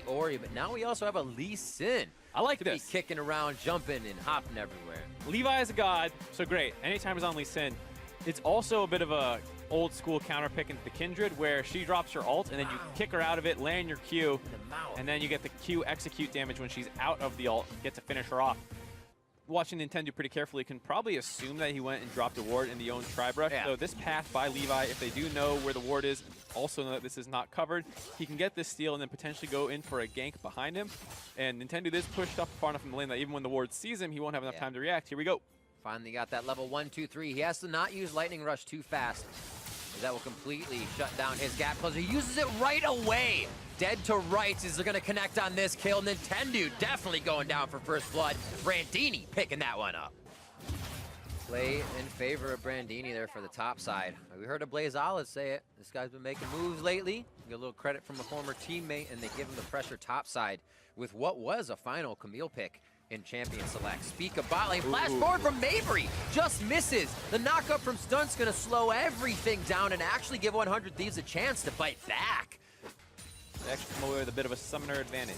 Ori, but now we also have a Lee Sin. I like this. Kicking around, jumping, and hopping everywhere. Levi is a god, so great. Anytime he's on Lee Sin. It's also a bit of a old school counter pick into the Kindred where she drops her ult and then you kick her out of it, land your Q, and then you get the Q execute damage when she's out of the ult, get to finish her off. Watching Nintendo pretty carefully, can probably assume that he went and dropped a ward in the own Tri-Brush. Yeah. So this path by Levi, if they do know where the ward is, also know that this is not covered, he can get this steal and then potentially go in for a gank behind him. And Nintendo is pushed up far enough in the lane that even when the ward sees him, he won't have enough time to react. Here we go. Finally got that level 1, 2, 3. He has to not use Lightning Rush too fast, as that will completely shut down his gap closer. He uses it right away. Dead to rights is going to connect on this kill. Nintendo definitely going down for first blood. Brandini picking that one up. Play in favor of Brandini there for the top side. We heard a Blazeala say it. This guy's been making moves lately. Get a little credit from a former teammate, and they give him the pressure top side with what was a final Camille pick in Champion Select. Speak of bot lane. Flash forward from Mabry. Just misses. The knockup from Stunt's going to slow everything down and actually give 100 Thieves a chance to fight back. They actually come away with a bit of a summoner advantage.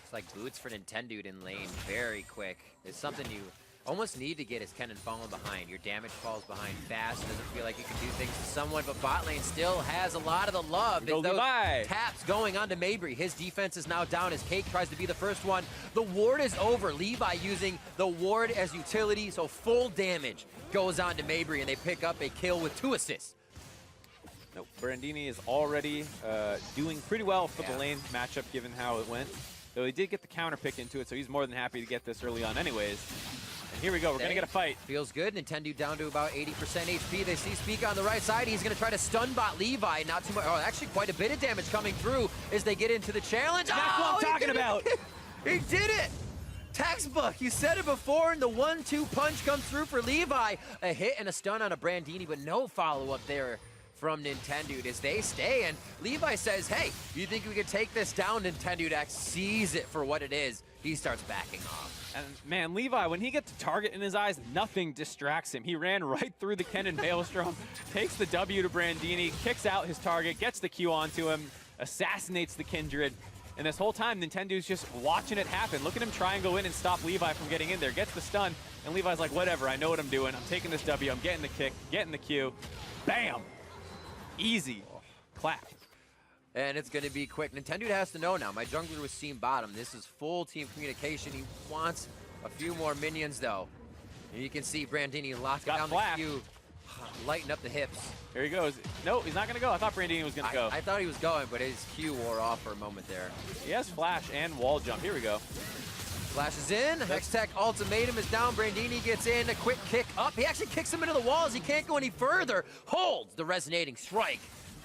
It's like boots for Nintendo in lane very quick. It's something you almost need to get as Kennen falling behind. Your damage falls behind fast. It doesn't feel like you can do things to someone, but bot lane still has a lot of the love. Go those Levi. Taps going onto Mabry. His defense is now down as Cake tries to be the first one. The ward is over. Levi using the ward as utility, so full damage goes on to Mabry, and they pick up a kill with 2 assists. Nope, Brandini is already doing pretty well for the lane matchup given how it went. Though he did get the counter pick into it, so he's more than happy to get this early on anyways. And here we go, we're going to get a fight. Feels good. Nintendo down to about 80% HP. They see Speak on the right side. He's going to try to stun bot Levi. Not too much. Oh, actually quite a bit of damage coming through as they get into the challenge. That's what I'm talking about. He did it. Textbook. You said it before, and the 1-2 punch comes through for Levi. A hit and a stun on a Brandini, but no follow-up there from Nintendo as they stay. And Levi says, hey, you think we could take this down? Nintendo sees it for what it is. He starts backing off. And man, Levi, when he gets a target in his eyes, nothing distracts him. He ran right through the Kennen Maelstrom, takes the W to Brandini, kicks out his target, gets the Q onto him, assassinates the Kindred. And this whole time, Nintendo's just watching it happen. Look at him try and go in and stop Levi from getting in there. Gets the stun, and Levi's like, whatever, I know what I'm doing. I'm taking this W, I'm getting the kick, getting the Q. Bam! Easy. Clap. And it's going to be quick. Nintendo has to know now. My jungler was team bottom. This is full team communication. He wants a few more minions, though. And you can see Brandini locking down the Q, lighten up the hips. Here he goes. No, he's not going to go. I thought Brandini was going to go. I thought he was going, but his Q wore off for a moment there. He has flash and wall jump. Here we go. Flashes in. Hextech ultimatum is down. Brandini gets in. A quick kick up. He actually kicks him into the walls. He can't go any further. Holds the resonating strike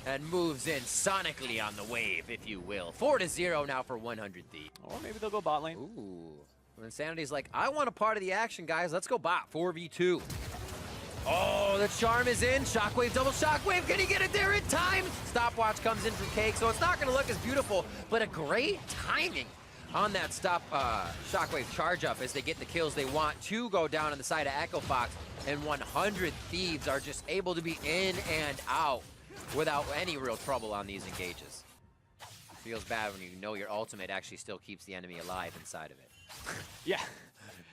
and moves in sonically on the wave, if you will. 4-0 now for 100 Thieves. Or maybe they'll go bot lane. Ooh. Well, Insanity's like, I want a part of the action, guys. Let's go bot. 4v2. Oh, the charm is in. Shockwave, double shockwave. Can he get it there in time? Stopwatch comes in from Cake, so it's not going to look as beautiful, but a great timing on that shockwave charge up as they get the kills they want to go down on the side of Echo Fox, and 100 Thieves are just able to be in and out without any real trouble on these engages. Feels bad when you know your ultimate actually still keeps the enemy alive inside of it. Yeah.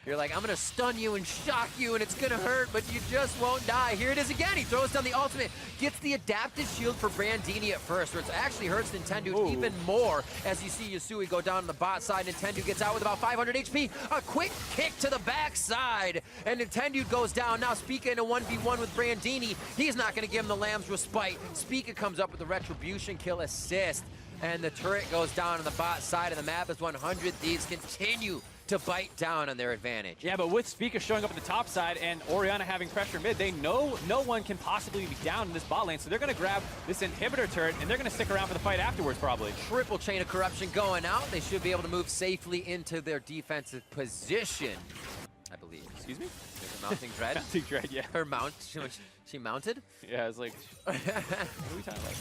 You're like, I'm going to stun you and shock you, and it's going to hurt, but you just won't die. Here it is again. He throws down the ultimate, gets the adaptive shield for Brandini at first, which actually hurts Nintendo even more as you see Yasui go down on the bot side. Nintendo gets out with about 500 HP. A quick kick to the backside, and Nintendo goes down. Now Spica in a 1v1 with Brandini. He's not going to give him the Lamb's Respite. Spica comes up with the Retribution kill assist, and the turret goes down on the bot side of the map as 100 Thieves continue to bite down on their advantage. Yeah, but with Spica showing up at the top side and Orianna having pressure mid, they know no one can possibly be down in this bot lane, so they're going to grab this inhibitor turret and they're going to stick around for the fight afterwards probably. Triple chain of corruption going out. They should be able to move safely into their defensive position, I believe. Excuse me? There's a mounting dread. Mounting dread, yeah. Her mount, she mounted? Yeah, I was like, what are we talking about?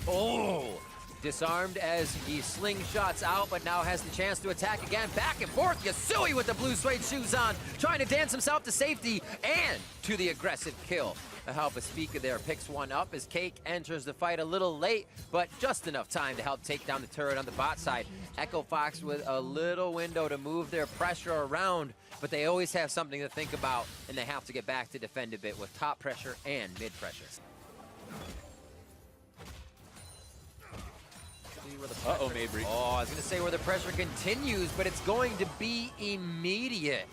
Oh! Disarmed as he slingshots out, but now has the chance to attack again. Back and forth, Yasui with the blue suede shoes on, trying to dance himself to safety and to the aggressive kill The help of Spica there picks one up as Cake enters the fight a little late, but just enough time to help take down the turret on the bot side. Echo Fox with a little window to move their pressure around, but they always have something to think about, and they have to get back to defend a bit with top pressure and mid pressure. Uh-oh, Mabry. Oh, I was going to say where the pressure continues, but it's going to be immediate.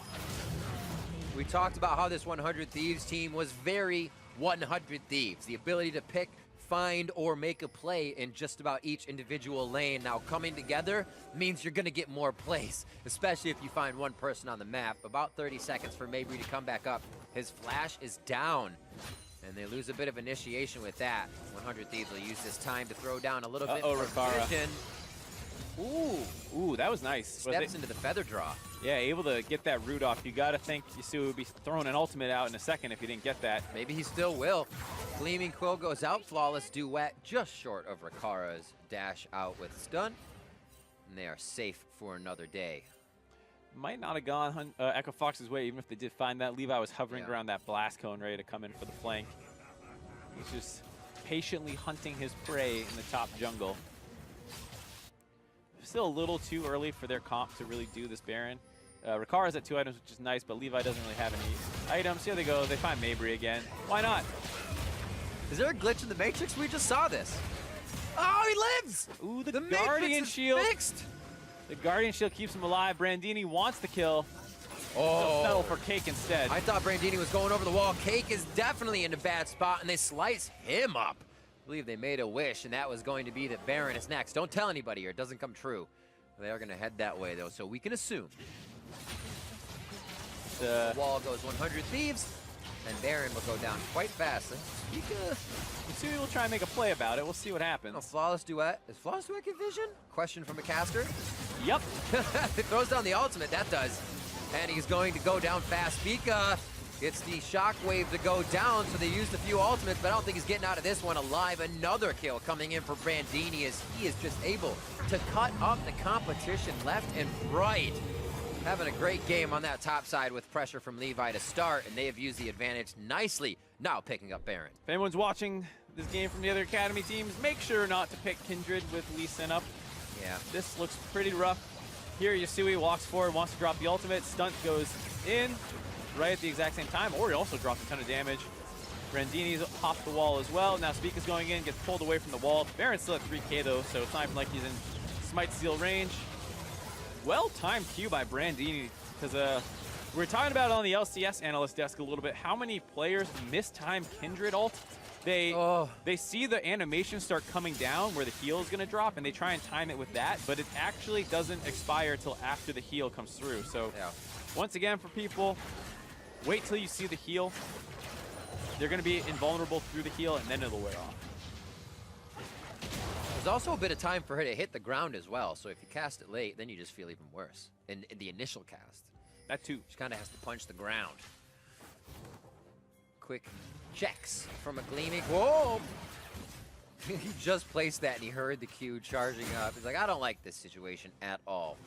We talked about how this 100 Thieves team was very 100 Thieves. The ability to pick, find, or make a play in just about each individual lane. Now, coming together means you're going to get more plays, especially if you find one person on the map. About 30 seconds for Mabry to come back up. His flash is down, and they lose a bit of initiation with that. 100 Thieves will use this time to throw down a little bit more vision. Ooh, that was nice. Steps into the feather draw. Yeah, able to get that root off. You got to think Yasuo would be throwing an ultimate out in a second if he didn't get that. Maybe he still will. Gleaming Quill goes out. Flawless Duet just short of Rakara's dash out with stun. And they are safe for another day. Might not have gone Echo Fox's way, even if they did find that. Levi was hovering around that blast cone, ready to come in for the flank. He's just patiently hunting his prey in the top jungle. Still a little too early for their comp to really do this Baron. Rakara's at 2 items, which is nice, but Levi doesn't really have any items. Here they go. They find Mabry again. Why not? Is there a glitch in the Matrix? We just saw this. Oh, he lives! Ooh, the Guardian Shield. Fixed. The Guardian Shield keeps him alive. Brandini wants the kill. Oh. Settle for Cake instead. I thought Brandini was going over the wall. Cake is definitely in a bad spot, and they slice him up. I believe they made a wish, and that was going to be that Baron is next. Don't tell anybody or it doesn't come true. They are going to head that way, though, so we can assume. The wall goes 100 Thieves, and Baron will go down quite fast. Mitsui will try and make a play about it. We'll see what happens. Oh, Flawless Duet. Is Flawless Duet get vision? Question from a caster. Yep. It throws down the ultimate. That does. And he's going to go down fast. Spica gets the shockwave to go down, so they used a few ultimates, but I don't think he's getting out of this one alive. Another kill coming in for Brandini as he is just able to cut up the competition left and right. Having a great game on that top side with pressure from Levi to start, and they have used the advantage nicely, now picking up Baron. If anyone's watching this game from the other Academy teams, make sure not to pick Kindred with Lee Sin up. Yeah. This looks pretty rough. Here, Yasui walks forward, wants to drop the ultimate. Stunt goes in right at the exact same time, or he also drops a ton of damage. Brandini's off the wall as well. Now Spica's going in, gets pulled away from the wall. Baron's still at 3K though, so it's not even like he's in Smite Seal range. Well-timed Q by Brandini, because we were talking about it on the LCS analyst desk a little bit, how many players mistime Kindred ult. They see the animation start coming down where the heal is going to drop, and they try and time it with that, but it actually doesn't expire till after the heal comes through. So once again, for people, wait till you see the heal. They're going to be invulnerable through the heal, and then it'll wear off. There's also a bit of time for her to hit the ground as well, so if you cast it late, then you just feel even worse in the initial cast. That too. She kind of has to punch the ground. Quick checks from a gleaming. Whoa! He just placed that and he heard the Q charging up. He's like, I don't like this situation at all.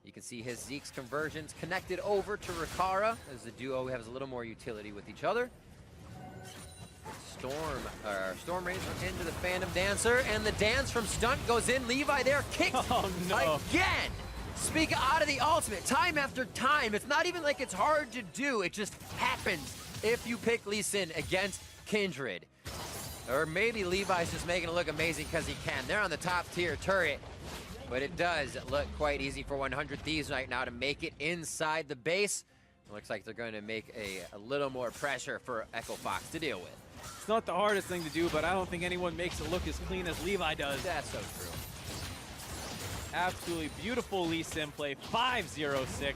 You can see his Zeke's conversions connected over to Rakara as the duo has a little more utility with each other. Storm Razor into the Phantom Dancer, and the dance from Stunt goes in. Levi there, kicked again. Spica out of the ultimate, time after time. It's not even like it's hard to do. It just happens if you pick Lee Sin against Kindred. Or maybe Levi's just making it look amazing because he can. They're on the top tier turret, but it does look quite easy for 100 Thieves right now to make it inside the base. It looks like they're going to make a little more pressure for Echo Fox to deal with. It's not the hardest thing to do, but I don't think anyone makes it look as clean as Levi does. That's so true. Absolutely beautiful Lee Sin play, 5-0-6.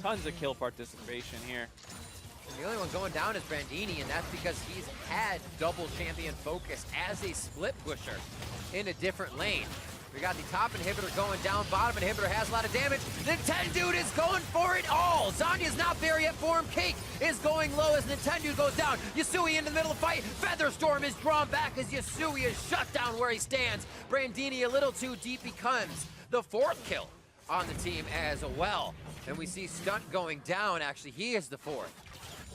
Tons of kill participation here. And the only one going down is Brandini, and that's because he's had double champion focus as a split pusher in a different lane. We got the top inhibitor going down, bottom inhibitor has a lot of damage. Nintendo is going for it all. Zanya's not there yet for him. Cake is going low as Nintendo goes down. Yasui in the middle of the fight. Featherstorm is drawn back as Yasui is shut down where he stands. Brandini a little too deep becomes the 4th kill on the team as well. And we see Stunt going down. Actually, he is the 4th.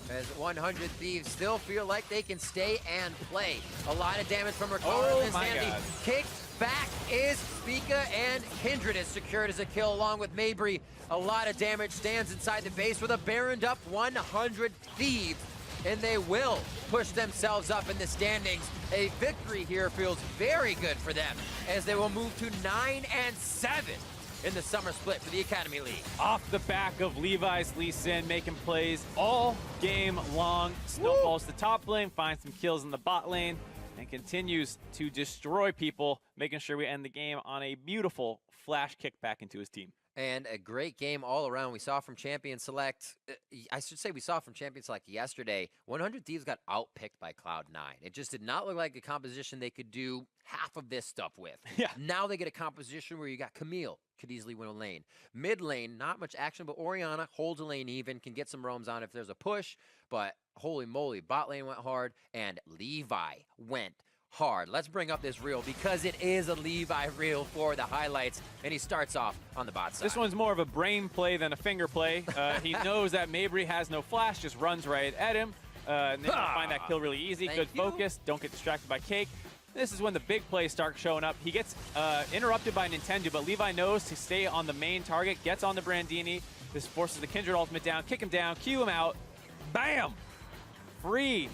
As 100 Thieves still feel like they can stay and play. A lot of damage from Ricardo Oh and my Insanity. God. Kicked back is Spica, and Kindred is secured as a kill along with Mabry. A lot of damage stands inside the base with a Baroned up 100 Thieves, and they will push themselves up in the standings. A victory here feels very good for them as they will move to 9-7 in the summer split for the Academy League. Off the back of Levi's Lee Sin, making plays all game long. Snowballs the top lane, finds some kills in the bot lane, and continues to destroy people, making sure we end the game on a beautiful flash kick back into his team. And a great game all around. We saw from Champion Select, I should say we saw from Champion Select yesterday, 100 Thieves got outpicked by Cloud9. It just did not look like a composition they could do half of this stuff with. Yeah. Now they get a composition where you got Camille, could easily win a lane. Mid lane, not much action, but Orianna holds a lane even, can get some roams on if there's a push, but holy moly, bot lane went hard, and Levi went hard. Let's bring up this reel because it is a Levi reel for the highlights, and he starts off on the bot side. This one's more of a brain play than a finger play. He knows that Mabry has no flash, just runs right at him. And then you find that kill really easy. Thank Good you. focus. Don't get distracted by Cake. This is when the big plays start showing up. He gets interrupted by Nintendo, but Levi knows to stay on the main target, gets on the Brandini. This forces the Kindred ultimate down, kick him down, Q him out. Bam! Free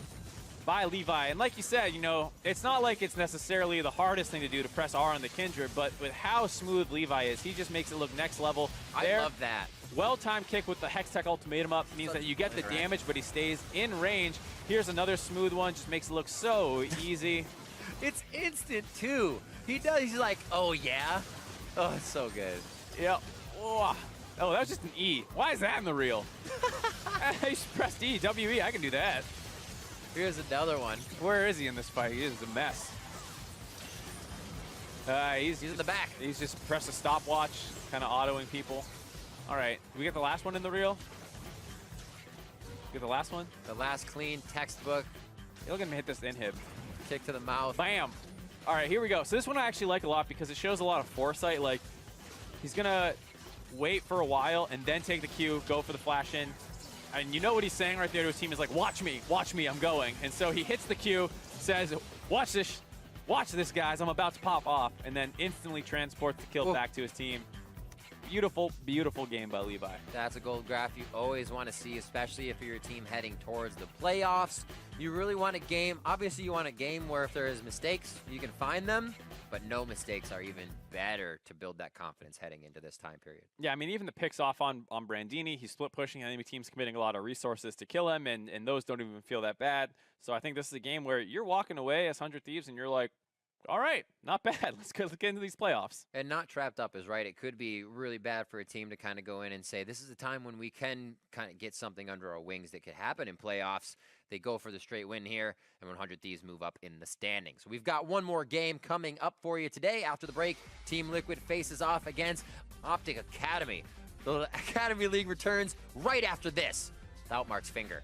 by Levi. And like you said, you know, it's not like it's necessarily the hardest thing to do to press R on the Kindred, but with how smooth Levi is, he just makes it look next level. I love that. Well-timed kick with the Hextech ultimatum up means that you get the damage, but he stays in range. Here's another smooth one, just makes it look so easy. It's instant too. He does, he's like, oh yeah? Oh, it's so good. Yep. Oh, that was just an E. Why is that in the reel? I just pressed E, W-E, I can do that. Here's another one. Where is he in this fight? He is a mess. He's in the back. He's just pressed a stopwatch, kind of autoing people. All right, do we get the last one in the reel? Get the last one? The last clean textbook Hey, look at him hit this inhib. kick to the mouth. Bam! All right, here we go. So this one I actually like a lot because it shows a lot of foresight. Like, he's gonna wait for a while and then take the Q, go for the flash in. And you know what he's saying right there to his team is like, watch me, I'm going. And so he hits the Q, says, watch this, guys, I'm about to pop off, and then instantly transports the kill back to his team. Beautiful, beautiful game by Levi. That's a gold graph you always want to see, especially if you're a team heading towards the playoffs. You really want a game, obviously you want a game where if there is mistakes, you can find them, but no mistakes are even better to build that confidence heading into this time period. Yeah, I mean, even the picks off on Brandini, he's split pushing, enemy team's committing a lot of resources to kill him, and those don't even feel that bad. So I think this is a game where you're walking away as 100 Thieves and you're like, all right, not bad. Let's get into these playoffs. And not trapped up is right. It could be really bad for a team to kind of go in and say, this is the time when we can kind of get something under our wings that could happen in playoffs. They go for the straight win here, and 100 Thieves move up in the standings. We've got one more game coming up for you today. After the break, Team Liquid faces off against Optic Academy. The Academy League returns right after this. Without Mark's finger.